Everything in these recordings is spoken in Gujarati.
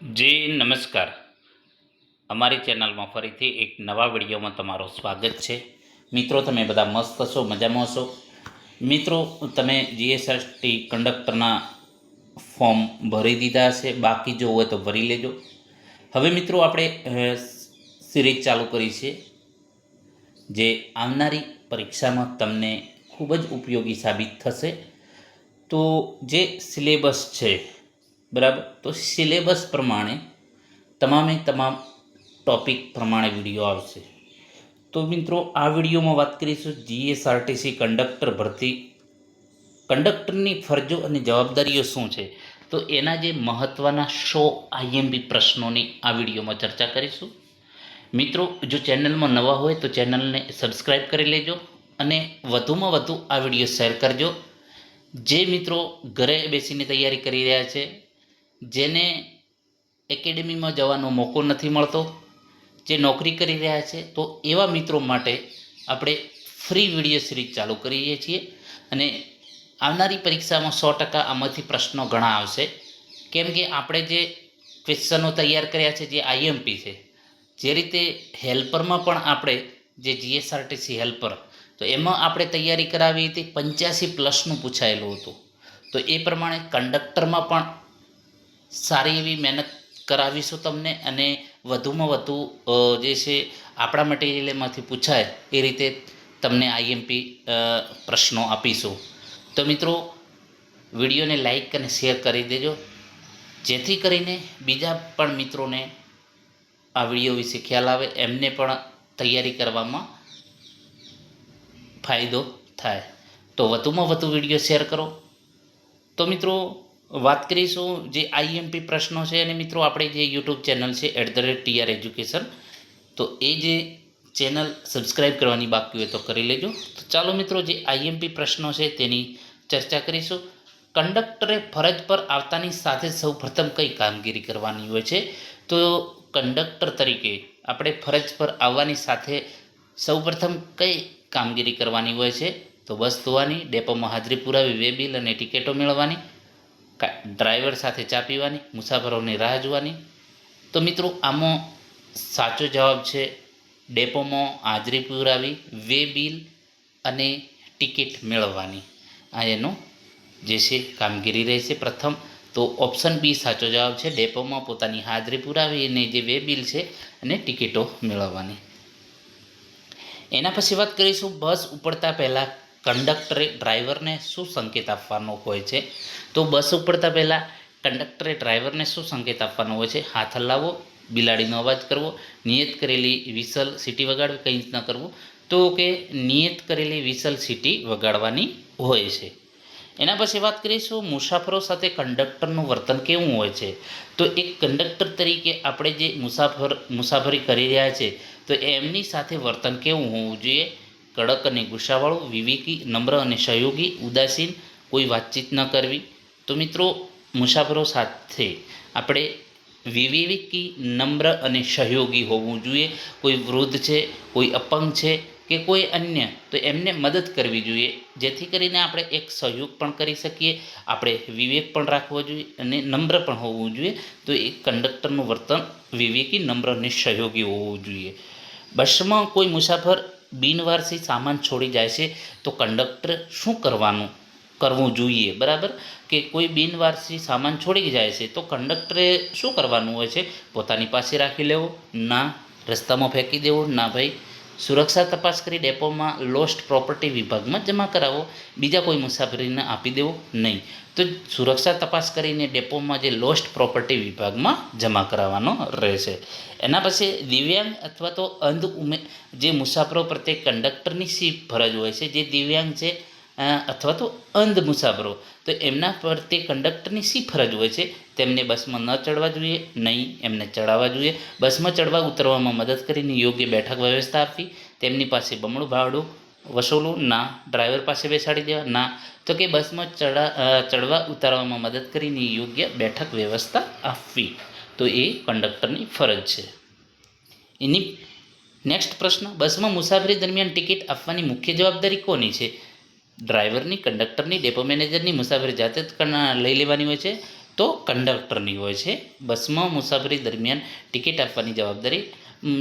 જી નમસ્કાર. અમારી ચેનલમાં ફરીથી એક નવા વિડીયોમાં તમારું સ્વાગત છે. મિત્રો, તમે બધા મસ્ત છો, મજામાં છો? મિત્રો, તમે જીએસઆરટી કંડક્ટરના ફોર્મ ભરી દીધા હશે, બાકી જો હોય તો ભરી લેજો. હવે મિત્રો, આપણે સિરીઝ ચાલુ કરી છે જે આવનારી પરીક્ષામાં તમને ખૂબ જ ઉપયોગી સાબિત થશે. તો જે સિલેબસ છે, બરાબર, તો સિલેબસ પ્રમાણે તમામે તમામ ટોપિક પ્રમાણે વિડીયો આવશે. તો મિત્રો, આ વિડીયોમાં વાત કરીશું જીએસઆરટીસી કંડક્ટર ભરતી, કંડક્ટરની ફરજો અને જવાબદારીઓ શું છે. તો એના જે મહત્ત્વના 100 આઈએમપી પ્રશ્નોની આ વિડીયોમાં ચર્ચા કરીશું. મિત્રો, જો ચેનલમાં નવા હોય તો ચેનલને સબસ્ક્રાઈબ કરી લેજો અને વધુમાં વધુ આ વિડીયો શેર કરજો. જે મિત્રો ઘરે બેસીને તૈયારી કરી રહ્યા છે, જેને એકેડેમીમાં જવાનો મોકો નથી મળતો, જે નોકરી કરી રહ્યા છે, તો એવા મિત્રો માટે આપણે ફ્રી વિડીયો સિરીઝ ચાલુ કરીએ છીએ. અને આવનારી પરીક્ષામાં 100% આમાંથી પ્રશ્નો ઘણા આવશે, કેમ કે આપણે જે ક્વેશ્ચનો તૈયાર કર્યા છે જે આઈએમપી છે, જે રીતે હેલ્પરમાં પણ આપણે જે જીએસઆરટીસી હેલ્પર, તો એમાં આપણે તૈયારી કરાવી હતી, 85+ પૂછાયેલું હતું. તો એ પ્રમાણે કંડક્ટરમાં પણ સારી એવી મહેનત કરાવીશું તમને, અને વધુમાં વધુ જે છે આપણા મટીરિયલમાંથી પૂછાય એ રીતે તમને આઈએમપી પ્રશ્નો આપીશું. તો મિત્રો, વિડીયોને લાઈક અને શેર કરી દેજો, જેથી કરીને બીજા પણ મિત્રોને આ વિડીયો વિશે ખ્યાલ આવે, એમને પણ તૈયારી કરવામાં ફાયદો થાય. તો વધુમાં વધુ વિડીયો શેર કરો. તો મિત્રો, વાત કરીશું જે આઈએમપી પ્રશ્નો છે. અને મિત્રો, આપણે જે યુટ્યુબ ચેનલ છે @TR એજ્યુકેશન, તો એ જે ચેનલ સબસ્ક્રાઈબ કરવાની બાકી હોય તો કરી લેજો. તો ચાલો મિત્રો, જે આઈએમપી પ્રશ્નો છે તેની ચર્ચા કરીશું. કંડક્ટરે ફરજ પર આવતાની સાથે સૌપ્રથમ કઈ કામગીરી કરવાની હોય છે? તો કંડક્ટર તરીકે આપણે ફરજ પર આવવાની સાથે સૌપ્રથમ કઈ કામગીરી કરવાની હોય છે? તો બસ ધોવાની, ડેપોમાં હાજરી પુરાવી, વે બિલ અને ટિકિટો મેળવવાની, ડ્રાઈવર સાથે ચા પીવાની, મુસાફરોની રાહ જોવાની. તો મિત્રો, આમાં સાચો જવાબ છે ડેપોમાં હાજરી પુરાવી, વે બિલ અને ટિકિટ મેળવવાની. આ એનો જે છે કામગીરી રહેશે પ્રથમ. તો ઓપ્શન બી સાચો જવાબ છે, ડેપોમાં પોતાની હાજરી પુરાવી અને જે વે બિલ છે અને ટિકિટો મેળવવાની. એના પછી વાત કરીશું, બસ ઉપડતા પહેલાં કંડક્ટરે ડ્રાઈવરને શું સંકેત આપવાનો હોય છે? તો બસ ઉપડતા પહેલાં કંડક્ટરે ડ્રાઈવરને શું સંકેત આપવાનો હોય છે? હાથ હલાવવો, બિલાડીનો અવાજ કરવો, નિયત કરેલી વિસલ સીટી વગાડવી, કંઈ જ ન કરવું. તો કે નિયત કરેલી વિસલ સીટી વગાડવાની હોય છે. એના પછી વાત કરીશું, મુસાફરો સાથે કંડક્ટરનું વર્તન કેવું હોય છે? તો એક કંડક્ટર તરીકે આપણે જે મુસાફરી કરી રહ્યા છે, તો એમની સાથે વર્તન કેવું હોવું જોઈએ? કડક અને ગુસ્સાવાળું, વિવેકી, નમ્ર અને સહયોગી, ઉદાસીન, કોઈ વાતચીત ન કરવી. તો મિત્રો, મુસાફરો સાથે આપણે વિવેકી, નમ્ર અને સહયોગી હોવું જોઈએ. કોઈ વૃદ્ધ છે, કોઈ અપંગ છે કે કોઈ અન્ય, તો એમને મદદ કરવી જોઈએ, જેથી કરીને આપણે એક સહયોગ પણ કરી શકીએ, આપણે વિવેક પણ રાખવો જોઈએ અને નમ્ર પણ હોવું જોઈએ. તો એ કંડક્ટરનું વર્તન વિવેકી, નમ્ર અને સહયોગી હોવું જોઈએ. બસમાં કોઈ મુસાફર બિનવારસી સામાન છોડી જાય છે, તો કંડક્ટર શું કરવું જોઈએ? બરાબર, કે કોઈ બિનવારસી સામાન છોડી જાય છે તો કંડક્ટરે શું કરવાનું હોય છે? પોતાની પાસે રાખી લેવો, ના રસ્તામાં ફેંકી દેવો, ના ભાઈ, સુરક્ષા તપાસ કરી ડેપોમાં લોસ્ટ પ્રોપર્ટી વિભાગમાં જમા કરાવો, બીજા કોઈ મુસાફરીને આપી દેવો નહીં. તો સુરક્ષા તપાસ કરીને ડેપોમાં જે લોસ્ટ પ્રોપર્ટી વિભાગમાં જમા કરાવવાનો રહેશે. એના પછી દિવ્યાંગ અથવા તો અંધ જે મુસાફરો પ્રત્યે કંડક્ટરની શી ફરજ હોય છે? જે દિવ્યાંગ છે અથવા તો અંધ મુસાફરો, તો એમના પ્રત્યે કંડક્ટરની શી ફરજ હોય છે? તેમને બસમાં ન ચડવા જોઈએ, નહીં એમને ચડાવવા જોઈએ. બસમાં ચડવા ઉતરવામાં મદદ કરીને યોગ્ય બેઠક વ્યવસ્થા આપવી, તેમની પાસે બમણું ભાડું વસૂલવું, ના ડ્રાઈવર પાસે બેસાડી દેવા, ના તો કે બસમાં ચડવા ઉતારવામાં મદદ કરીને યોગ્ય બેઠક વ્યવસ્થા આપવી. તો એ કંડક્ટરની ફરજ છે. એની નેક્સ્ટ પ્રશ્ન, બસમાં મુસાફરી દરમિયાન ટિકિટ આપવાની મુખ્ય જવાબદારી કોની છે? ડ્રાઈવરની, કંડક્ટરની, ડેપો મેનેજરની. મુસાફરી જાતે જ લઈ લેવાની હોય છે. તો કંડક્ટરની હોય છે. બસમાં મુસાફરી દરમિયાન ટિકિટ આપવાની જવાબદારી.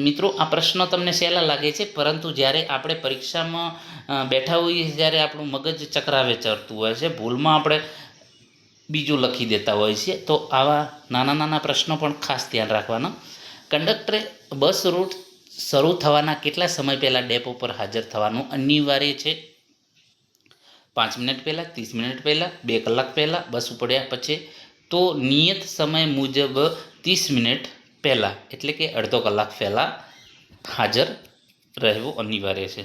મિત્રો, આ પ્રશ્નો તમને સહેલા લાગે છે, પરંતુ જ્યારે આપણે પરીક્ષામાં બેઠા હોઈએ જ્યારે આપણું મગજ ચક્રાવે ચડતું હોય છે, ભૂલમાં આપણે બીજું લખી દેતા હોય છે. તો આવા નાના નાના પ્રશ્નો પણ ખાસ ધ્યાન રાખવાના. કંડક્ટરે બસ રૂટ શરૂ થવાના કેટલા સમય પહેલાં ડેપો પર હાજર થવાનું અનિવાર્ય છે? 5 મિનિટ પહેલાં, 30 મિનિટ પહેલાં, 2 કલાક પહેલાં, બસ ઉપડ્યા પછી? તો નિયત સમય મુજબ 30 મિનિટ પહેલાં, એટલે કે અડધો કલાક પહેલાં હાજર રહેવું અનિવાર્ય છે.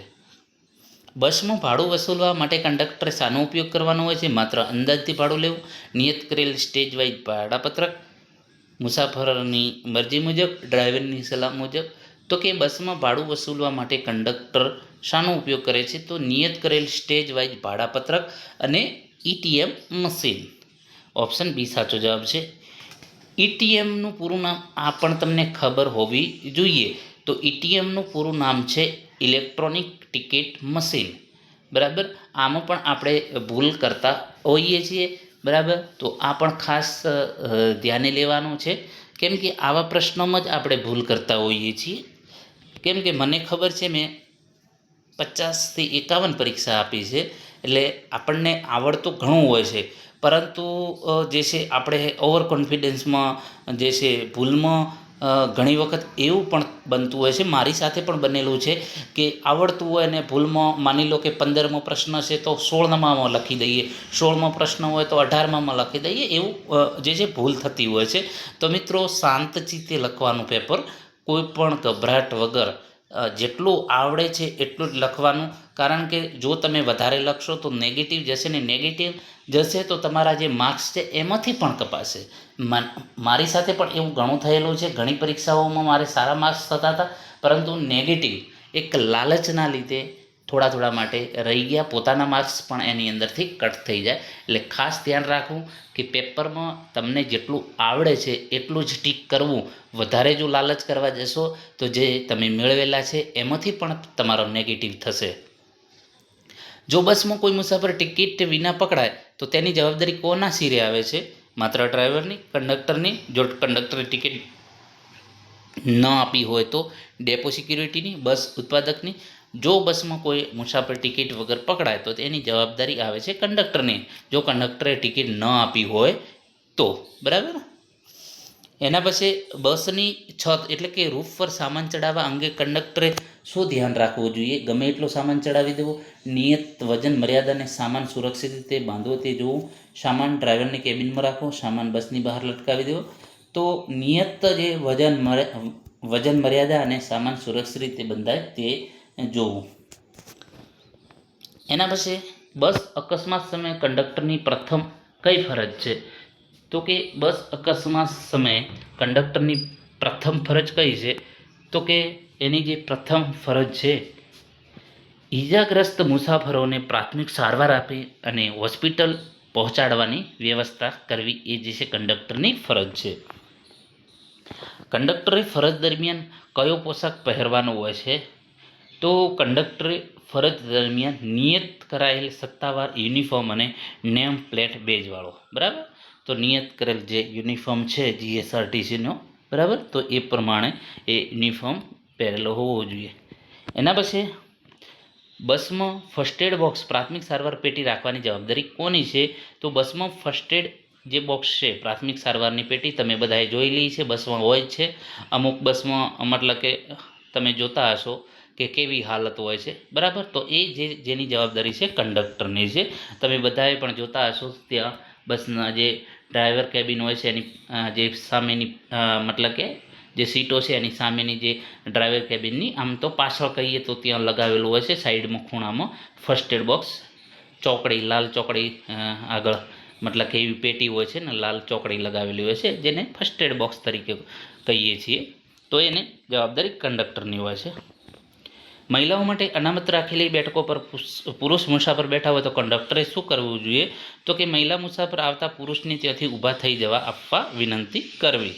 બસમાં ભાડું વસૂલવા માટે કંડક્ટરે શાનો ઉપયોગ કરવાનો હોય છે? માત્ર અંદાજથી ભાડું લેવું, નિયત કરેલ સ્ટેજ વાઇઝ ભાડાપત્રક, મુસાફરોની મરજી મુજબ, ડ્રાઈવરની સલાહ મુજબ. તો કે બસમાં ભાડું વસૂલવા માટે કંડક્ટર શાનો ઉપયોગ કરે છે? તો નિયત કરેલ સ્ટેજ વાઇઝ ભાડાપત્રક અને ઈટીએમ મશીન. ઓપ્શન બી સાચો જવાબ છે. ઈટીએમનું પૂરું નામ આ પણ તમને ખબર હોવી જોઈએ. તો ઈટીએમનું પૂરું નામ છે ઇલેક્ટ્રોનિક ટિકિટ મશીન. બરાબર, આમાં પણ આપણે ભૂલ કરતા હોઈએ છીએ. બરાબર, તો આ પણ ખાસ ધ્યાને લેવાનું છે, કેમ કે આવા પ્રશ્નોમાં જ આપણે ભૂલ કરતા હોઈએ છીએ. કેમ કે મને ખબર છે, મેં 50થી 51 પરીક્ષા આપી છે, એટલે આપણને આવડતું ઘણું હોય છે, પરંતુ જે છે આપણે ઓવર કોન્ફિડન્સમાં જે છે ભૂલમાં ઘણી વખત એવું પણ બનતું હોય છે, મારી સાથે પણ બનેલું છે કે આવડતું હોય ને ભૂલમાં માની લો કે 15મો પ્રશ્ન છે તો 16માં લખી દઈએ, 16મો પ્રશ્ન હોય તો 18માં લખી દઈએ, એવું જે છે ભૂલ થતી હોય છે. તો મિત્રો, શાંત ચિત્તે લખવાનું પેપર, કોઈ પણ ગભરાટ વગર જેટલું આવડે છે એટલું જ લખવાનું. કારણ કે જો તમે વધારે લખશો તો નેગેટિવ જશે, ને નેગેટિવ જશે તો તમારા જે માર્ક્સ છે એમાંથી પણ કપાશે. મારી સાથે પણ એવું ઘણું થયેલું છે. ઘણી પરીક્ષાઓમાં મારે સારા માર્ક્સ થતા હતા, પરંતુ નેગેટિવ એક લાલચના લીધે થોડા માટે રહી ગયા, પોતાના માર્ક્સ પણ એની અંદરથી કટ થઈ જાય. એટલે ખાસ ધ્યાન રાખવું કે પેપરમાં તમને જેટલું આવડે છે એટલું જ ટીક કરવું. વધારે જો લાલચ કરવા જશો તો જે તમે મેળવેલા છે એમાંથી પણ તમારો નેગેટિવ થશે. જો બસમાં કોઈ મુસાફર ટિકિટ વિના પકડાય તો તેની જવાબદારી કોના સિરે આવે છે? માત્ર ડ્રાઈવરની, કંડક્ટરની? જો કંડક્ટરે ટિકિટ ન આપી હોય તો ડેપો સિક્યુરિટીની, બસ ઉત્પાદકની? જો બસમાં કોઈ મુસાફર ટિકિટ વગર પકડાય તો તેની જવાબદારી આવે છે કંડક્ટરની, જો કંડક્ટરે ટિકિટ ન આપી હોય તો. બરાબર, એના પછી બસની છત એટલે કે રૂફ પર સામાન ચડાવવા અંગે કંડક્ટરે શું ધ્યાન રાખવું જોઈએ? ગમે એટલો સામાન ચડાવી દેવો, નિયત વજન મર્યાદાને સામાન સુરક્ષિત રીતે બાંધવો તે જોવું, સામાન ડ્રાઈવરની કેબિનમાં રાખવો, સામાન બસની બહાર લટકાવી દેવો. તો નિયત જે વજન મર્યાદા અને સામાન સુરક્ષિત રીતે બંધાય તે જોવું. એના પછી બસ અકસ્માત સમયે કંડક્ટરની પ્રથમ કઈ ફરજ છે? તો કે બસ અકસ્માત સમયે કંડક્ટરની પ્રથમ ફરજ કઈ છે? તો કે એની જે પ્રથમ ફરજ છે, ઈજાગ્રસ્ત મુસાફરોને પ્રાથમિક સારવાર આપી અને હોસ્પિટલ પહોંચાડવાની વ્યવસ્થા કરવી, એ જે છે કંડક્ટરની ફરજ છે. કંડક્ટરે ફરજ દરમિયાન કયો પોશાક પહેરવાનો હોય છે? તો કંડક્ટરે ફરજ દરમિયાન નિયત કરાયેલ સત્તાવાર યુનિફોર્મ અને નેમ પ્લેટ બેજવાળો. બરાબર, તો નિયત કરેલ જે યુનિફોર્મ છે જીએસઆરટીસીનો, બરાબર, તો એ પ્રમાણે એ યુનિફોર્મ પહેરેલો હોવો જોઈએ. એના પછી બસમાં ફર્સ્ટ એડ બોક્સ પ્રાથમિક સારવાર પેટી રાખવાની જવાબદારી કોની છે? તો બસમાં ફર્સ્ટ એડ જે બોક્સ છે, પ્રાથમિક સારવારની પેટી તમે બધાએ જોયેલી છે, બસમાં હોય જ છે. અમુક બસમાં મતલબ કે તમે જોતા હશો કે કેવી હાલત હોય છે. બરાબર, તો એ જેની જવાબદારી છે કંડક્ટરની છે. તમે બધાએ પણ જોતા હશો ત્યાં બસના જે ડ્રાઈવર કેબિન હોય છે એની જે સામેની મતલબ કે જે સીટો છે એની સામેની જે ડ્રાઈવર કેબિનની આમ તો પાછળ કહીએ તો ત્યાં લગાવેલું હોય છે સાઈડમાં ખૂણામાં ફર્સ્ટ એડ બોક્સ, ચોકડી, લાલ ચોકડી આગળ, મતલબ કે એવી પેટી હોય છે ને, લાલ ચોકડી લગાવેલી હોય છે, જેને ફર્સ્ટ એડ બોક્સ તરીકે કહીએ છીએ. તો એને જવાબદારી કંડક્ટરની હોય છે. મહિલાઓ માટે અનામત રાખેલી બેઠકો પર પુરુષ મુસાફર બેઠા હોય તો કંડક્ટરે શું કરવું જોઈએ? તો કે મહિલા મુસાફર આવતા પુરુષને ત્યાંથી ઊભા થઈ જવા આપવા વિનંતી કરવી.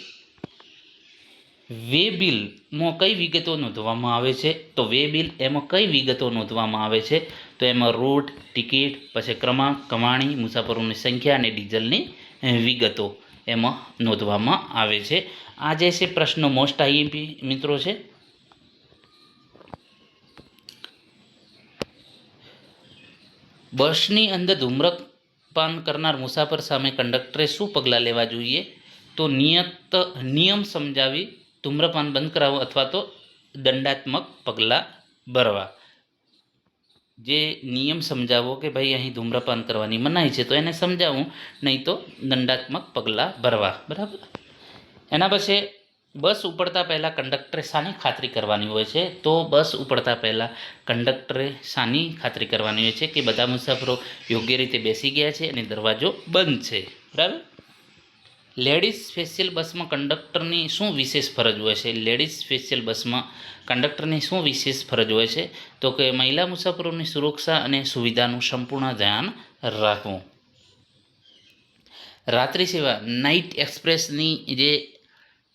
વે બિલમાં કઈ વિગતો નોંધવામાં આવે છે? તો વે બિલ એમાં કઈ વિગતો નોંધવામાં આવે છે? તો એમાં રૂટ, ટિકિટ, પછી ક્રમાંક, કમાણી, મુસાફરોની સંખ્યા અને ડીઝલની વિગતો એમાં નોંધવામાં આવે છે. આ જે છે પ્રશ્ન મોસ્ટ આઈએમપી મિત્રો છે. બસની અંદર ધૂમ્રપાન કરનાર મુસાફર સામે કંડક્ટરે શું પગલાં લેવા જોઈએ? તો નિયમ સમજાવી ધૂમ્રપાન બંધ કરાવવું અથવા તો દંડાત્મક પગલાં ભરવા. જે નિયમ સમજાવો કે ભાઈ અહીં ધૂમ્રપાન કરવાની મનાઈ છે તો એને સમજાવવું, નહીં તો દંડાત્મક પગલાં ભરવા. બરાબર. એના પછી બસ ઉપડતા પહેલાં કંડક્ટરે શાની ખાતરી કરવાની હોય છે? તો બસ ઉપડતા પહેલાં કંડક્ટરે શાની ખાતરી કરવાની હોય છે? કે બધા મુસાફરો યોગ્ય રીતે બેસી ગયા છે અને દરવાજો બંધ છે. બરાબર. લેડીઝ સ્પેશિયલ બસમાં કંડક્ટરની શું વિશેષ ફરજ હોય છે? લેડીઝ સ્પેશિયલ બસમાં કંડક્ટરની શું વિશેષ ફરજ હોય છે? તો કે મહિલા મુસાફરોની સુરક્ષા અને સુવિધાનું સંપૂર્ણ ધ્યાન રાખવું. રાત્રિ સેવા નાઇટ એક્સપ્રેસની જે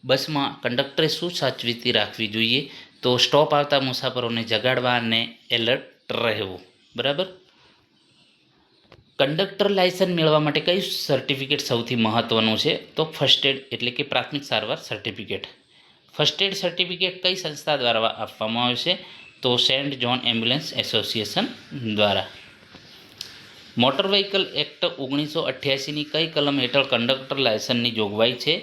બસમાં કંડક્ટરે શું સાવચેતી રાખવી જોઈએ? તો સ્ટોપ આવતા મુસાફરોને જગાડવા અને એલર્ટ રહેવું. બરાબર. કંડક્ટર લાયસન્સ મેળવવા માટે કયું સર્ટિફિકેટ સૌથી મહત્ત્વનું છે? તો ફર્સ્ટ એડ એટલે કે પ્રાથમિક સારવાર સર્ટિફિકેટ. ફર્સ્ટ એડ સર્ટિફિકેટ કઈ સંસ્થા દ્વારા આપવામાં આવે છે? તો સેન્ટ જોન એમ્બ્યુલન્સ એસોસિએશન દ્વારા. મોટર વ્હીકલ એક્ટ 1988ની કઈ કલમ હેઠળ કંડક્ટર લાયસન્સની જોગવાઈ છે?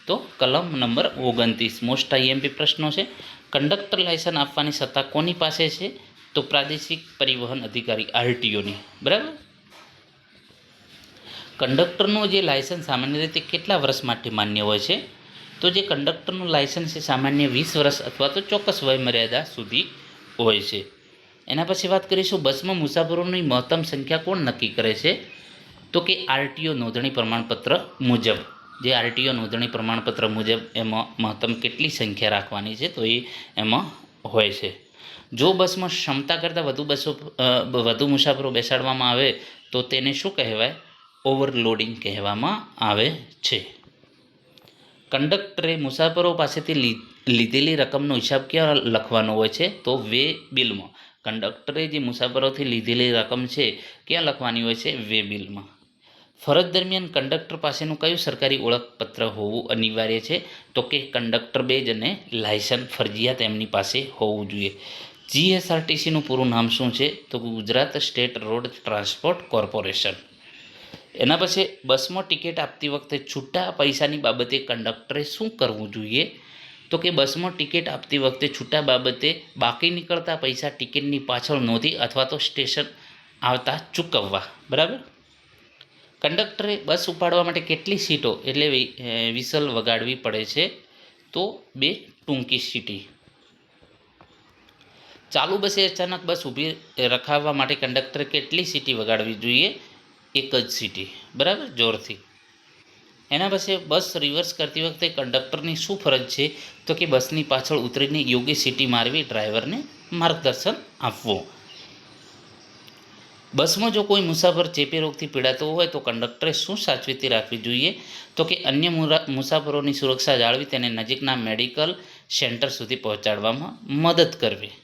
તો કલમ નંબર 29. મોસ્ટ આઈએમપી પ્રશ્નો છે. કંડક્ટર લાયસન્સ આપવાની સત્તા કોની પાસે છે? તો પ્રાદેશિક પરિવહન અધિકારી આરટીઓની. બરાબર. કંડક્ટરનું જે લાયસન્સ સામાન્ય રીતે કેટલા વર્ષ માટે માન્ય હોય છે? તો જે કંડક્ટરનું લાયસન્સ છે સામાન્ય 20 વર્ષ અથવા તો ચોક્કસ વયમર્યાદા સુધી હોય છે. એના પછી વાત કરીશું બસમાં મુસાફરોની મહત્તમ સંખ્યા કોણ નક્કી કરે છે? તો કે આરટીઓ નોંધણી પ્રમાણપત્ર મુજબ. જે આરટીઓ નોંધણી પ્રમાણપત્ર મુજબ એમાં મહત્તમ કેટલી સંખ્યા રાખવાની છે તો એ એમાં હોય છે. જો બસમાં ક્ષમતા કરતાં વધુ મુસાફરો બેસાડવામાં આવે તો તેને શું કહેવાય? ઓવરલોડિંગ કહેવામાં આવે છે. કંડક્ટરે મુસાફરો પાસેથી લીધેલી રકમનો હિસાબ ક્યાં લખવાનો હોય છે? તો વે બિલમાં. કંડક્ટરે જે મુસાફરોથી લીધેલી રકમ છે ક્યાં લખવાની હોય છે? વે બિલમાં. ફરજ દરમિયાન કંડક્ટર પાસેનું કયું સરકારી ઓળખપત્ર હોવું અનિવાર્ય છે? તો કે કંડક્ટર બેજ અને લાયસન્સ ફરજિયાત એમની પાસે હોવું જોઈએ. જીએસઆરટીસીનું પૂરું નામ શું છે? તો Gujarat state road transport corporation. એના પછી બસમાં ટિકિટ આપતી વખતે છૂટા પૈસાની બાબતે કંડક્ટરે શું કરવું જોઈએ? તો કે બસમાં ટિકિટ આપતી વખતે છૂટા બાબતે બાકી નીકળતા પૈસા ટિકિટની પાછળ નોંધી અથવા તો સ્ટેશન આવતા ચૂકવવા. બરાબર. કંડક્ટરે બસ ઉપાડવા માટે કેટલી સીટો એટલે વિસલ વગાડવી પડે છે? તો 2 ટૂંકી સીટી. ચાલુ બસે અચાનક બસ ઊભી રખાવવા માટે કંડક્ટરે કેટલી સીટી વગાડવી જોઈએ? 1 જ સીટી. બરાબર, જોરથી. એના પછી બસ રિવર્સ કરતી વખતે કંડક્ટરની શું ફરજ છે? તો કે બસની પાછળ ઉતરીને યોગ્ય સીટી મારવી, ડ્રાઈવરને માર્ગદર્શન આપવું. બસમાં જો કોઈ મુસાફર ચેપી રોગથી પીડાતો હોય તો કંડક્ટરે શું સાવચેતી રાખવી જોઈએ? તો કે અન્ય મુસાફરોની સુરક્ષા જાળવી તેને નજીકના મેડિકલ સેન્ટર સુધી પહોંચાડવામાં મદદ કરવી.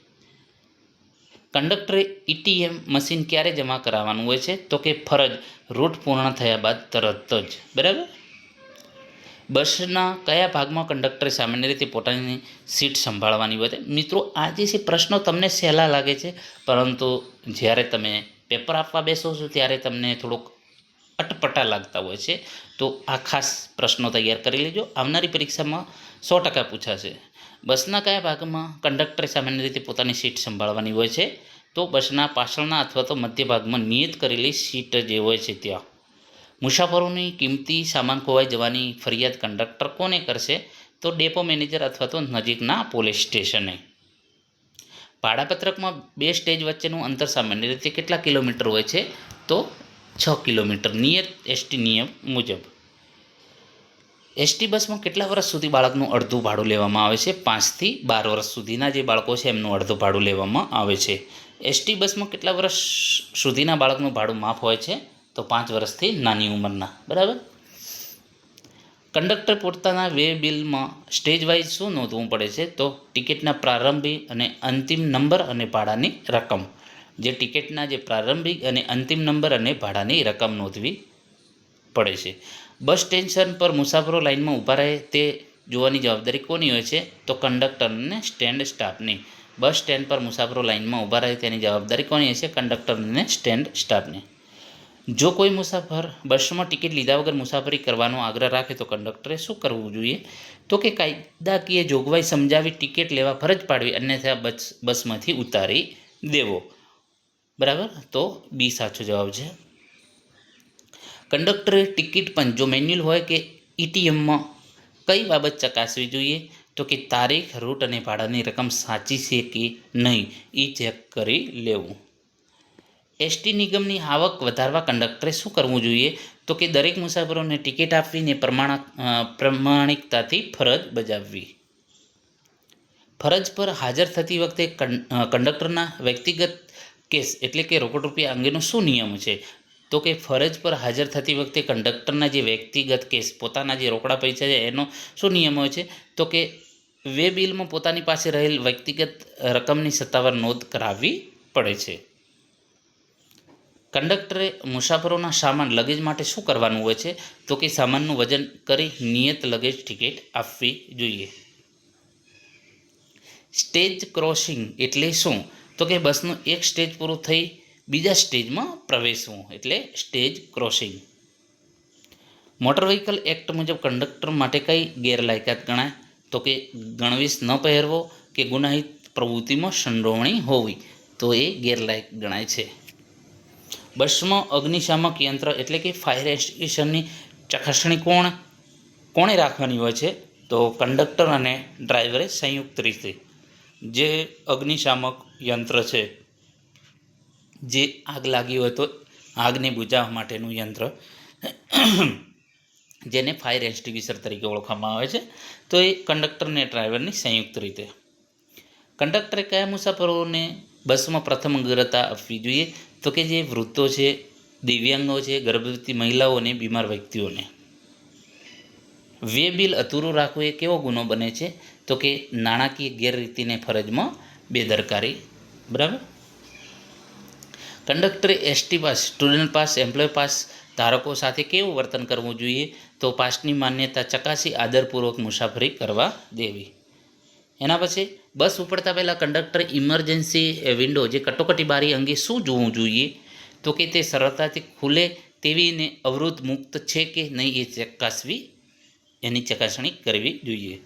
કંડક્ટરે ઈટીએમ મશીન ક્યારે જમા કરાવવાનું હોય છે? તો કે ફરજ રૂટ પૂર્ણ થયા બાદ તરત જ. બરાબર. બસના કયા ભાગમાં કંડક્ટરે સામાન્ય રીતે પોતાની સીટ સંભાળવાની હોય છે? મિત્રો, આ જે છે પ્રશ્નો તમને સહેલા લાગે છે, પરંતુ જ્યારે તમે પેપર આપવા બેસો છો ત્યારે તમને થોડુંક અટપટા લાગતા હોય છે. તો આ ખાસ પ્રશ્નો તૈયાર કરી લેજો. આવનારી પરીક્ષામાં 100% પૂછાશે. બસના કયા ભાગમાં કંડક્ટરે સામાન્ય રીતે પોતાની સીટ સંભાળવાની હોય છે? તો બસના પાછળના અથવા તો મધ્ય ભાગમાં નિયત કરેલી સીટ જે હોય છે ત્યાં. મુસાફરોની કિંમતી સામાન ખોવાઈ જવાની ફરિયાદ કંડક્ટર કોને કરશે? તો ડેપો મેનેજર અથવા તો નજીકના પોલીસ સ્ટેશને. ભાડાપત્રકમાં 2 સ્ટેજ વચ્ચેનું અંતર સામાન્ય રીતે કેટલા કિલોમીટર હોય છે? તો 6 કિલોમીટર નિયત એસટી નિયમ મુજબ. એસટી બસમાં કેટલા વર્ષ સુધી બાળકનું અડધું ભાડું લેવામાં આવે છે? 5 થી 12 વર્ષ સુધીના જે બાળકો છે એમનું અડધું ભાડું લેવામાં આવે છે. એસટી બસમાં કેટલા વર્ષ સુધીના બાળકનું ભાડું માફ હોય છે? તો 5 વર્ષથી નાની ઉંમરના. બરાબર. કંડક્ટર પોતાના વે બિલમાં સ્ટેજ વાઇઝ શું નોંધવું પડે છે? તો ટિકિટના પ્રારંભિક અને અંતિમ નંબર અને ભાડાની રકમ. જે ટિકિટના જે પ્રારંભિક અને અંતિમ નંબર અને ભાડાની રકમ નોંધવી પડે છે. બસ સ્ટેશન પર મુસાફરો લાઇનમાં ઊભા રહે તે જોવાની જવાબદારી કોની હોય છે? તો કંડક્ટર અને સ્ટેન્ડ સ્ટાફની. બસ સ્ટેન્ડ પર મુસાફરો લાઇનમાં ઊભા રહે તેની જવાબદારી કોની હોય છે? કંડક્ટર અને સ્ટેન્ડ સ્ટાફની. જો કોઈ મુસાફર બસમાં ટિકિટ લીધા વગર મુસાફરી કરવાનો આગ્રહ રાખે તો કંડક્ટરે શું કરવું જોઈએ? તો કે કાયદાકીય જોગવાઈ સમજાવી ટિકિટ લેવા ફરજ પાડવી, અન્યથા બસમાંથી ઉતારી દેવો. બરાબર, તો બી સાચો જવાબ છે. કંડક્ટરે ટિકિટ પણ જો મેન્યુઅલ હોય કે ઈટીએમમાં કઈ બાબત ચકાસવી જોઈએ? તો કે તારીખ, રૂટ અને ભાડાની રકમ સાચી છે કે નહીં એ ચેક કરી લેવું. એસટી નિગમની આવક વધારવા કંડક્ટરે શું કરવું જોઈએ? તો કે દરેક મુસાફરોને ટિકિટ આપવીને પ્રમાણિકતાથી ફરજ બજાવવી. ફરજ પર હાજર થતી વખતે કંડક્ટરના વ્યક્તિગત કેસ એટલે કે રોકડ રૂપિયા અંગેનો શું નિયમ છે? તો કે ફરજ પર હાજર થતી વખતે કંડક્ટરના જે વ્યક્તિગત કેસ પોતાના જે રોકડા પૈસા છે એનો શું નિયમ હોય છે? તો કે વે બિલમાં પોતાની પાસે રહેલ વ્યક્તિગત રકમની સત્તાવાર નોંધ કરાવવી પડે છે. કંડક્ટરે મુસાફરોના સામાન લગેજ માટે શું કરવાનું હોય છે? તો કે સામાનનું વજન કરી નિયત લગેજ ટિકિટ આપવી જોઈએ. સ્ટેજ ક્રોસિંગ એટલે શું? તો કે બસનું એક સ્ટેજ પૂરું થઈ બીજા સ્ટેજમાં પ્રવેશવું એટલે stage crossing. Motor vehicle act મુજબ કંડક્ટર માટે કઈ ગેરલાયકાત ગણાય? તો કે ગણવેશ ન પહેરવો કે ગુનાહિત પ્રવૃત્તિમાં સંડોવણી હોવી, તો એ ગેરલાયક ગણાય છે. બસમાં અગ્નિશામક યંત્ર એટલે કે ફાયર એક્સટિંગ્વિશરની ચકાસણી કોણે રાખવાની હોય છે? તો કંડક્ટર અને ડ્રાઈવરે સંયુક્ત રીતે. જે અગ્નિશામક યંત્ર છે, જે આગ લાગી હોય તો આગને બુઝાવવા માટેનું યંત્ર, જેને ફાયર એક્સટિંગ્વિશર તરીકે ઓળખવામાં આવે છે, તો એ કંડક્ટર અને ડ્રાઈવરની સંયુક્ત રીતે. કંડક્ટરે કયા મુસાફરોને બસમાં પ્રથમ અગ્રતા આપવી જોઈએ? તો કે જે વૃદ્ધો છે, દિવ્યાંગો છે, ગર્ભવતી મહિલાઓ અને બીમાર વ્યક્તિઓને. વે બિલ અધૂરું રાખવું એ કેવો ગુનો બને છે? તો કે નાણાકીય ગેરરીતિને ફરજમાં બેદરકારી. બરાબર. કંડક્ટરે ST pass, student pass, employee pass ધારકો સાથે કેવું વર્તન કરવું જોઈએ? તો પાસની માન્યતા ચકાસી આદરપૂર્વક મુસાફરી કરવા દેવી. એના પછી બસ ઉપડતા પહેલાં કંડક્ટરે ઇમરજન્સી વિન્ડો જે કટોકટી બારી અંગે શું જોવું જોઈએ? તો કે તે સરળતાથી ખુલે તેવીને અવરોધ મુક્ત છે કે નહીં એ ચકાસવી, એની ચકાસણી કરવી જોઈએ.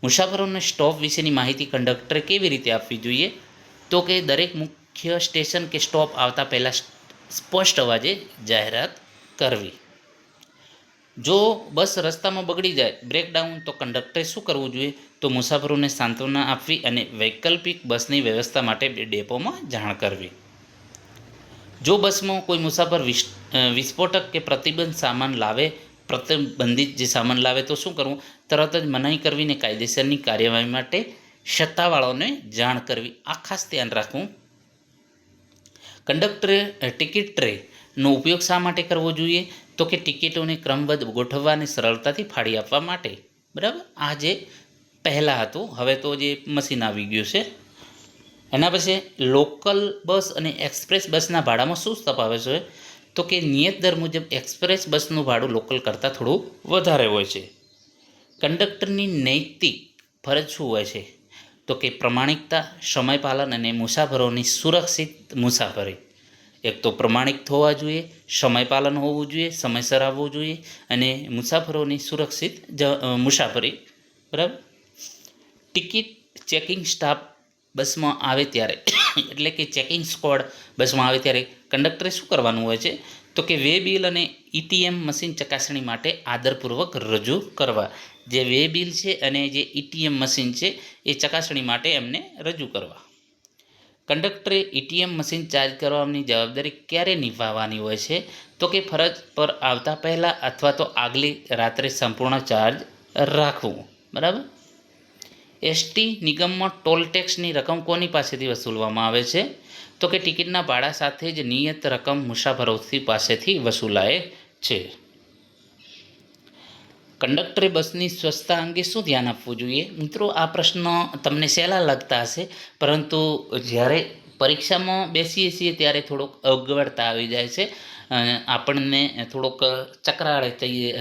મુસાફરોને સ્ટોપ વિશેની માહિતી કંડક્ટરે કેવી રીતે આપવી જોઈએ? તો કે દરેક મુખ્ય સ્ટેશન કે સ્ટોપ આવતા પહેલાં સ્પષ્ટ અવાજે જાહેરાત કરવી. જો બસ રસ્તામાં બગડી જાય, બ્રેકડાઉન, તો કંડક્ટરે શું કરવું જોઈએ? તો મુસાફરોને સાંત્વના આપવી અને વૈકલ્પિક બસની વ્યવસ્થા માટે ડેપોમાં જાણ કરવી. જો બસમાં કોઈ મુસાફર વિસ્ફોટક કે પ્રતિબંધિત જે સામાન લાવે તો શું કરવું? તરત જ મનાઈ કરવીને કાયદેસરની કાર્યવાહી માટે સત્તાવાળાઓને જાણ કરવી. આ ખાસ ધ્યાન રાખવું. કંડક્ટરે ટિકિટ ટ્રેનો ઉપયોગ શા માટે કરવો જોઈએ? તો કે ટિકિટોને ક્રમબદ્ધ ગોઠવવા અને સરળતાથી ફાડી આપવા માટે. બરાબર, આ જે પહેલાં હતું, હવે તો જે મશીન આવી ગયું છે. એના પછી લોકલ બસ અને એક્સપ્રેસ બસના ભાડામાં શું તફાવત છે? તો કે નિયત દર મુજબ એક્સપ્રેસ બસનું ભાડું લોકલ કરતાં થોડું વધારે હોય છે. કંડક્ટરની નૈતિક ફરજ શું હોય છે? તો કે પ્રમાણિકતા, સમયપાલન અને મુસાફરોની સુરક્ષિત મુસાફરી. એક તો પ્રમાણિક થવા જોઈએ, સમયપાલન હોવું જોઈએ, સમયસર આવવું જોઈએ અને મુસાફરોની સુરક્ષિત મુસાફરી. બરાબર. ટિકિટ ચેકિંગ સ્ટાફ બસમાં આવે ત્યારે એટલે કે ચેકિંગ સ્ક્વોડ બસમાં આવે ત્યારે કંડક્ટરે શું કરવાનું હોય છે? તો કે વે બિલ અને ઈટીએમ મશીન ચકાસણી માટે આદરપૂર્વક રજૂ કરવા. જે વે બિલ છે અને જે ઈટીએમ મશીન છે એ ચકાસણી માટે એમને રજૂ કરવા. કંડક્ટરે ઈટીએમ મશીન ચાર્જ કરવાની જવાબદારી ક્યારે નિભાવવાની હોય છે? તો કે ફરજ પર આવતા પહેલાં અથવા તો આગલી રાત્રે સંપૂર્ણ ચાર્જ રાખવું. બરાબર. એસટી નિગમમાં ટોલ ટેક્સની રકમ કોની પાસેથી વસૂલવામાં આવે છે? તો કે ટિકિટના ભાડા સાથે જ નિયત રકમ મુસાફરોથી પાસેથી વસૂલાય છે. કંડક્ટરે બસની સ્વચ્છતા અંગે શું ધ્યાન આપવું જોઈએ? મિત્રો, આ પ્રશ્ન તમને સહેલા લાગતા હશે, પરંતુ જ્યારે પરીક્ષામાં બેસીએ છીએ ત્યારે થોડોક અગવડતા આવી જાય છે. આપણને થોડોક ચક્રાળે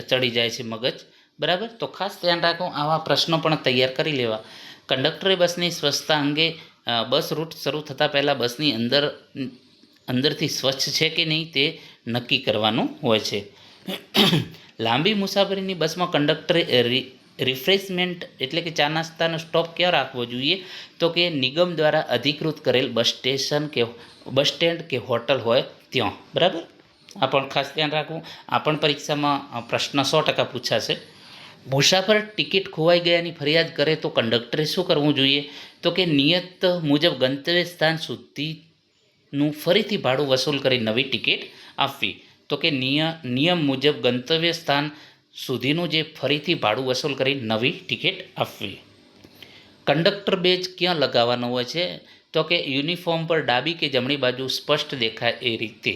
ચડી જાય છે મગજ, બરાબર. તો ખાસ ધ્યાન રાખો, આવા પ્રશ્નો પણ તૈયાર કરી લેવા. કંડક્ટરે બસની સ્વચ્છતા અંગે બસ રૂટ શરૂ થતાં પહેલાં બસની અંદરથી સ્વચ્છ છે કે નહીં તે નક્કી કરવાનું હોય છે. લાંબી મુસાફરીની બસમાં કંડક્ટરે રિફ્રેશમેન્ટ એટલે કે ચા નાસ્તાનો સ્ટોપ ક્યાં રાખવો જોઈએ? તો કે નિગમ દ્વારા અધિકૃત કરેલ બસ સ્ટેન્ડ કે હોટલ હોય ત્યાં, બરાબર. આ પણ ખાસ ધ્યાન રાખવું. આ પણ પરીક્ષામાં પ્રશ્ન 100% પૂછાશે. મુસાફર ટિકિટ ખોવાઈ ગયાની ફરિયાદ કરે તો કંડક્ટરે શું કરવું જોઈએ? તો કે નિયત મુજબ ગંતવ્ય સ્થાન સુધીનું ફરીથી ભાડું વસૂલ કરી નવી ટિકિટ આપવી. તો કે નિયમ મુજબ ગંતવ્ય સ્થાન સુધીનું જે ફરીથી ભાડું વસૂલ કરી નવી ટિકિટ આપવી. કંડક્ટર બેજ ક્યાં લગાવવાનો હોય છે? તો કે યુનિફોર્મ પર ડાબી કે જમણી બાજુ સ્પષ્ટ દેખાય એ રીતે.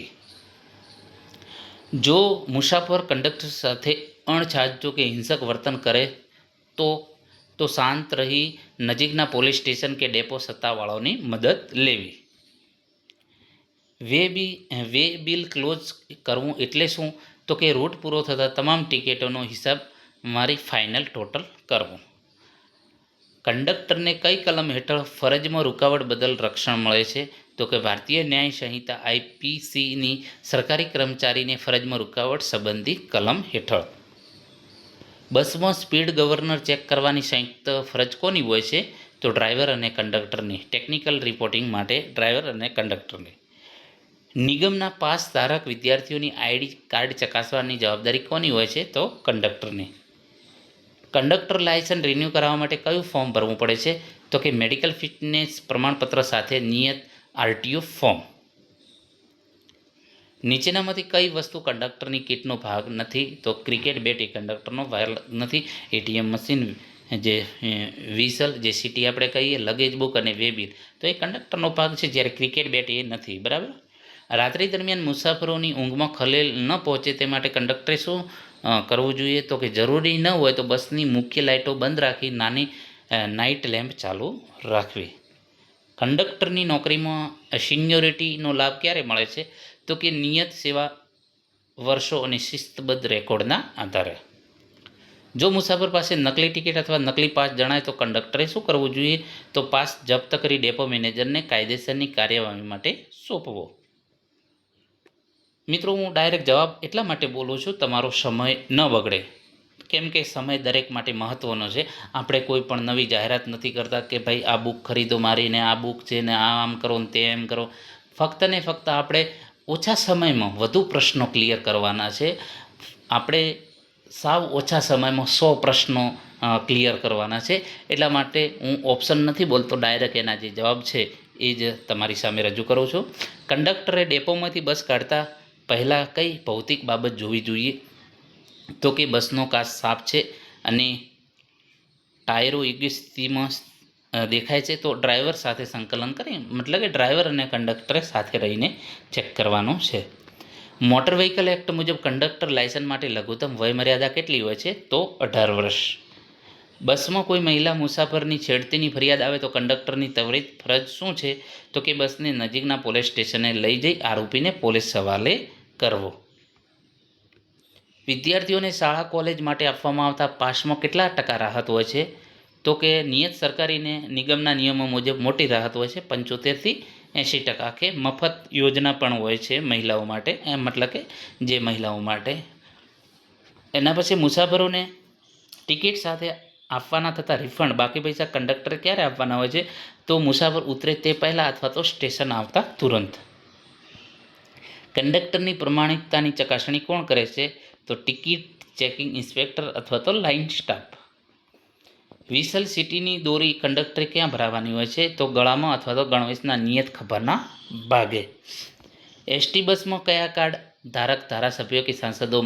જો મુસાફર કંડક્ટર સાથે અણછાજુ કે હિંસક વર્તન કરે તો શાંત રહી નજીકના પોલીસ સ્ટેશન કે ડેપો સત્તાવાળાઓની મદદ લેવી. વે બિલ ક્લોઝ કરવું એટલે શું? તો કે રૂટ પૂરો થતાં તમામ ટિકિટોનો હિસાબ મારી ફાઇનલ ટોટલ કરવું. કંડક્ટરને કઈ કલમ હેઠળ ફરજમાં રૂકાવટ બદલ રક્ષણ મળે છે? તો કે ભારતીય ન્યાય સંહિતા IPCની સરકારી કર્મચારીને ફરજમાં રૂકાવટ સંબંધી કલમ હેઠળ. બસમાં સ્પીડ ગવર્નર ચેક કરવાની સંયુક્ત ફરજ કોની હોય છે? તો ડ્રાઈવર અને કંડક્ટરની. ટેકનિકલ રિપોર્ટિંગ માટે ડ્રાઈવર અને કંડક્ટરની. નિગમના પાસ ધારક વિદ્યાર્થીઓની ID કાર્ડ ચકાસવાની જવાબદારી કોની હોય છે? તો કંડક્ટરની. કંડક્ટર લાયસન્સ રિન્યૂ કરાવવા માટે કયું ફોર્મ ભરવું પડે છે? તો કે મેડિકલ ફિટનેસ પ્રમાણપત્ર સાથે નિયત RTO ફોર્મ. નીચેનામાંથી કઈ વસ્તુ કંડક્ટરની કિટનો ભાગ નથી? તો ક્રિકેટ બેટ એ કંડક્ટરનો ભાગ નથી. ATM મશીન, જે વિસલ, જે સીટી આપણે કહીએ, લગેજ બુક અને વે બિલ તો એ કંડક્ટરનો ભાગ છે, જ્યારે ક્રિકેટ બેટ એ નથી, બરાબર. રાત્રિ દરમિયાન મુસાફરોની ઊંઘમાં ખલેલ ન પહોંચે તે માટે કંડક્ટરે શું કરવું જોઈએ? તો કે જરૂરી ન હોય તો બસની મુખ્ય લાઇટો બંધ રાખી નાની નાઇટ લેમ્પ ચાલુ રાખવી. કંડક્ટરની નોકરીમાં સિનિયોરિટીનો લાભ ક્યારે મળે છે? તો કે નિયત સેવા વર્ષો અને શિસ્તબદ્ધ રેકોર્ડના આધારે. જો મુસાફર પાસે નકલી ટિકિટ અથવા નકલી પાસ જણાય તો કંડક્ટરે શું કરવું જોઈએ? તો પાસ જપ્ત કરી ડેપો મેનેજરને કાયદેસરની કાર્યવાહી માટે સોંપવો. મિત્રો, હું ડાયરેક્ટ જવાબ એટલા માટે બોલું છું તમારો સમય ન બગડે, કેમ કે સમય દરેક માટે મહત્ત્વનો છે. આપણે કોઈ પણ નવી જાહેરાત નથી કરતા કે ભાઈ આ બુક ખરીદો મારીને, આ બુક છે ને આમ કરો ને તેમ કરો. ફક્ત ને ફક્ત આપણે ઓછા સમયમાં વધુ પ્રશ્નો ક્લિયર કરવાના છે. આપણે સાવ ઓછા સમયમાં 100 પ્રશ્નો ક્લિયર કરવાના છે. એટલા માટે હું ઓપ્શન નથી બોલતો, ડાયરેક્ટ એના જે જવાબ છે એ જ તમારી સામે રજૂ કરું છું. કંડક્ટરે ડેપોમાંથી બસ કાઢતા પહેલાં કઈ ભૌતિક બાબત જોવી જોઈએ? તો કે બસનો કાચ સાફ છે અને ટાયરો યોગ્ય સ્થિતિમાં દેખાય છે. તો ડ્રાઈવર સાથે સંકલન કરી, મતલબ કે ડ્રાઈવર અને કંડક્ટરે સાથે રહીને ચેક કરવાનું છે. મોટર વ્હીકલ એક્ટ મુજબ કંડક્ટર લાયસન્સ માટે લઘુત્તમ વયમર્યાદા કેટલી હોય છે? તો 18 વર્ષ. બસમાં કોઈ મહિલા મુસાફરની છેડતીની ફરિયાદ આવે તો કંડક્ટરની ત્વરિત ફરજ શું છે? તો કે બસને નજીકના પોલીસ સ્ટેશને લઈ જઈ આરોપીને પોલીસ હવાલે કરવો. વિદ્યાર્થીઓને શાળા કોલેજ માટે આપવામાં આવતા પાસમાં કેટલા ટકા રાહત હોય છે? તો કે નિયત સરકારી નિગમના નિયમો મુજબ મોટી રાહત હોય છે, 75થી 80%. કે મફત યોજના પણ હોય છે મહિલાઓ માટે, મતલબ કે જે મહિલાઓ માટે. એના પછી મુસાફરોને ટિકિટ સાથે આપવાના થતા રિફંડ બાકી પૈસા કંડક્ટરે ક્યારે આપવાના હોય છે? તો મુસાફર ઉતરે તે પહેલાં અથવા તો સ્ટેશન આવતા તુરંત. કંડક્ટરની પ્રમાણિકતાની ચકાસણી કોણ કરે છે? તો ટિકિટ ચેકિંગ ઇન્સ્પેક્ટર અથવા તો લાઇન સ્ટાફ. વિસલ સીટીની દોરી કંડક્ટરે ક્યાં ભરાવાની હોય છે? તો ગળામાં અથવા તો ગણવેશના નિયત ખભાના ભાગે. ST બસમાં કયા કાર્ડ ધારક ધારાસભ્યો કે સાંસદો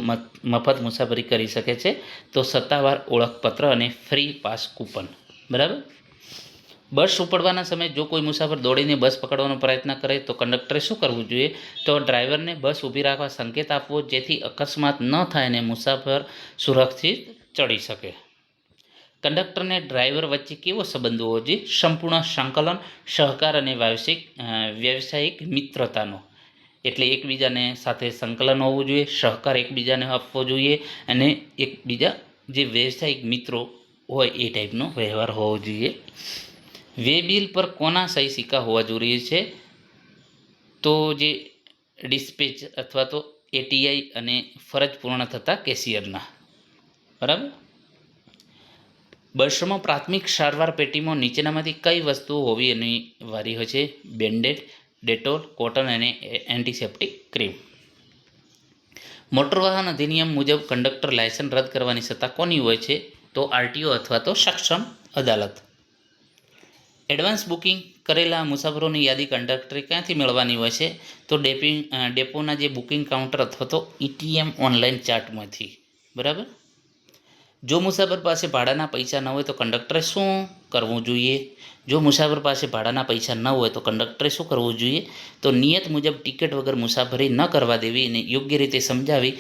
મફત મુસાફરી કરી શકે છે? તો સત્તાવાર ઓળખપત્ર અને ફ્રી પાસ કૂપન, બરાબર. બસ ઉપડવાના સમયે જો કોઈ મુસાફર દોડીને બસ પકડવાનો પ્રયત્ન કરે તો કંડક્ટરે શું કરવું જોઈએ? તો ડ્રાઈવરને બસ ઊભી રાખવા સંકેત આપવો, જેથી અકસ્માત ન થાય અને મુસાફર સુરક્ષિત ચડી શકે. કંડક્ટરને ડ્રાઈવર વચ્ચે કેવો સંબંધ હોવો જોઈએ? સંપૂર્ણ સંકલન, સહકાર અને વ્યવસાયિક મિત્રતાનો. એટલે એકબીજાને સાથે સંકલન હોવું જોઈએ, સહકાર એકબીજાને આપવો જોઈએ અને એકબીજા જે વ્યવસાયિક મિત્રો હોય એ ટાઈપનો વ્યવહાર હોવો જોઈએ. વે બિલ પર કોના સહી સિક્કા હોવા જરૂરી છે? તો જે ડિસ્પેચ અથવા તો એટીઆઈ અને ફરજ પૂર્ણ થતાં કેશિયરના. બરાબર. બસમાં પ્રાથમિક સારવાર પેટીમાં નીચેનામાંથી કઈ વસ્તુઓ હોવી અનિવાર્ય હોય છે? બેન્ડેડ, ડેટોલ, કોટન અને એન્ટિસેપ્ટિક ક્રીમ. મોટર વાહન અધિનિયમ મુજબ કંડક્ટર લાયસન્સ રદ કરવાની સત્તા કોની હોય છે? તો આરટીઓ અથવા તો સક્ષમ અદાલત. એડવાન્સ બુકિંગ કરેલા મુસાફરોની યાદી કંડક્ટરે ક્યાંથી મેળવવાની હોય છે? તો ડેપોના જે બુકિંગ કાઉન્ટર અથવા તો ઈટીએમ ઓનલાઈન ચાર્ટમાંથી. બરાબર. જો મુસાફર પાસે ભાડાના પૈસા ન હોય તો કંડક્ટરે શું કરવું જોઈએ? જો મુસાફર પાસે ભાડાના પૈસા ન હોય તો કંડક્ટરે શું કરવું જોઈએ? તો નિયત મુજબ ટિકિટ વગર મુસાફરી ન કરવા દેવી અને યોગ્ય રીતે સમજાવી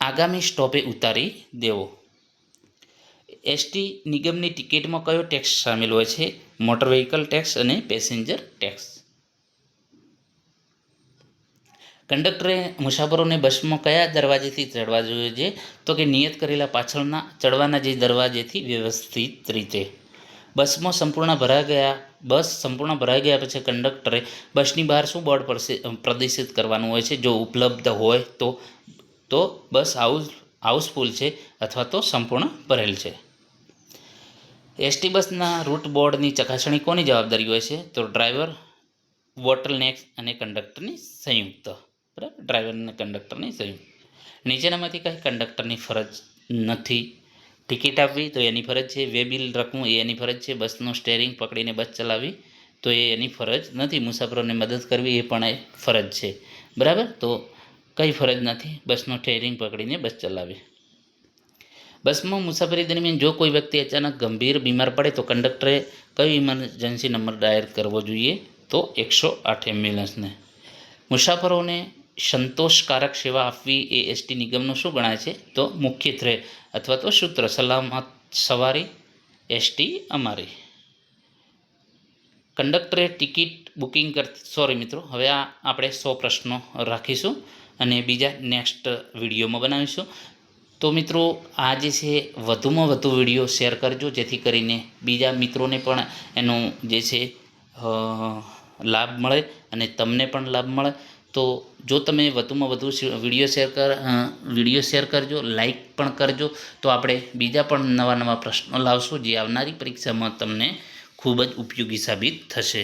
આગામી સ્ટોપે ઉતારી દેવો. એસટી નિગમની ટિકિટમાં કયો ટેક્સ સામેલ હોય છે? મોટર વ્હીકલ ટેક્સ અને પેસેન્જર ટેક્સ. કંડક્ટરે મુસાફરોને બસમાં કયા દરવાજેથી ચડવા જોઈએ? તો કે નિયત કરેલા પાછળના ચડવાના જે દરવાજેથી વ્યવસ્થિત રીતે. બસ સંપૂર્ણ ભરાઈ ગયા પછી કંડક્ટરે બસની બહાર શું બોર્ડ પ્રદર્શિત કરવાનું હોય છે? જો ઉપલબ્ધ હોય તો બસ હાઉસફુલ છે અથવા તો સંપૂર્ણ ભરેલ છે. એસટી બસના રૂટ બોર્ડની ચકાસણી કોની જવાબદારી હોય છે? તો ડ્રાઈવર, બોટલનેક અને કંડક્ટરની સંયુક્ત. બરાબર. ડ્રાઈવર અને કંડક્ટરની સંયુક્ત. નીચેનામાંથી કઈ કંડક્ટરની ફરજ નથી? ટિકિટ આપવી તો એની ફરજ છે. વે બિલ રકમું એ એની ફરજ છે. બસનું સ્ટેરિંગ પકડીને બસ ચલાવવી તો એ એની ફરજ નથી. મુસાફરોને મદદ કરવી એ પણ ફરજ છે. બરાબર. તો કઈ ફરજ નથી? બસનું સ્ટેરિંગ પકડીને બસ ચલાવવી. બસમાં મુસાફરી દરમિયાન જો કોઈ વ્યક્તિ અચાનક ગંભીર બીમાર પડે તો કંડક્ટરે કયો ઇમરજન્સી નંબર ડાયલ કરવો જોઈએ? તો 108 એમ્બ્યુલન્સને. મુસાફરોને સંતોષકારક સેવા આપવી એ એસટી નિગમનું શું ગણાય છે? તો મુખ્ય ધ્યેય અથવા તો સૂત્ર. સલામત સવારી એસટી અમારી. કંડક્ટરે ટિકિટ બુકિંગ હવે આપણે 100 પ્રશ્નો રાખીશું અને બીજા નેક્સ્ટ વિડીયોમાં બનાવીશું. તો મિત્રો આ જે છે વધુમાં વધુ વિડીયો શેર કરજો જેથી કરીને બીજા મિત્રોને પણ એનો જે છે લાભ મળે અને તમને પણ લાભ મળે. તો જો તમે વધુમાં વધુ વિડીયો શેર કરજો, લાઈક પણ કરજો તો આપણે બીજા પણ નવા પ્રશ્નો લાવશું જે આવનારી પરીક્ષામાં તમને ખૂબ જ ઉપયોગી સાબિત થશે.